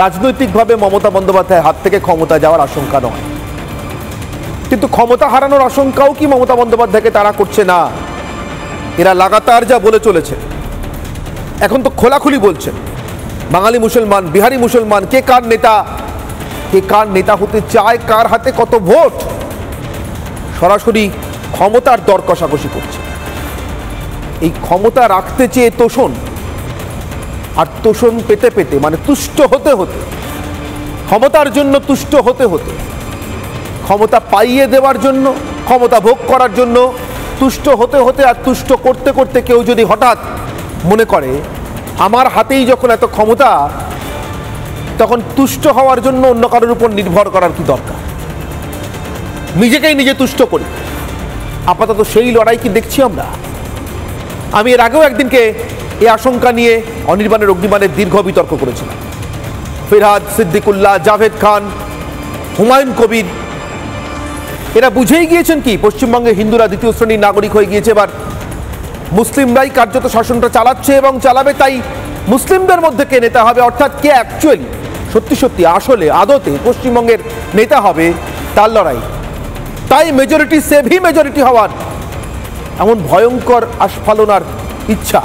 রাজনৈতিকভাবে মমতা বন্দ্যোপাধ্যায়ের হাত থেকে ক্ষমতা যাওয়ার আশঙ্কা নয়, কিন্তু ক্ষমতা হারানোর আশঙ্কাও কি মমতা বন্দ্যোপাধ্যায়কে তাড়া করছে না? এরা লাগাতার যা বলে চলেছে, এখন তো খোলাখুলি বলছেন বাঙালি মুসলমান, বিহারি মুসলমান, কে কার নেতা হতে চায়, কার হাতে কত ভোট, সরাসরি ক্ষমতার দর কষাকষি করছে। এই ক্ষমতা রাখতে চেয়ে তোষণ, আর তোষণ পেতে পেতে মানে তুষ্ট হতে হতে, ক্ষমতার জন্য তুষ্ট হতে হতে, ক্ষমতা পাইয়ে দেওয়ার জন্য, ক্ষমতা ভোগ করার জন্য তুষ্ট হতে হতে, আর তুষ্ট করতে করতে কেউ যদি হঠাৎ মনে করে আমার হাতেই যখন এত ক্ষমতা, তখন তুষ্ট হওয়ার জন্য অন্য কারোর উপর নির্ভর করার কি দরকার, নিজেকেই নিজে তুষ্ট করি। আপাতত সেই লড়াই কি দেখছি আমরা? আমি এর আগেও একদিনকে এই আশঙ্কা নিয়ে অনির্বাণের অগ্নিবাণের দীর্ঘ বিতর্ক করেছিলাম। ফিরহাদ, সিদ্দিকুল্লাহ, জাভেদ খান, হুমায়ুন কবির এরা বুঝেই গিয়েছেন কি পশ্চিমবঙ্গে হিন্দুরা দ্বিতীয় শ্রেণীর নাগরিক হয়ে গিয়েছে, এবার মুসলিমরাই কার্যত শাসনটা চালাচ্ছে এবং চালাবে, তাই মুসলিমদের মধ্যে কে নেতা হবে, অর্থাৎ কে অ্যাকচুয়ালি সত্যি সত্যি আসলে আদতে পশ্চিমবঙ্গের নেতা হবে, তার লড়াই। তাই মেজরিটি সেভি মেজরিটি হওয়ার এমন ভয়ঙ্কর আস্ফালনার ইচ্ছা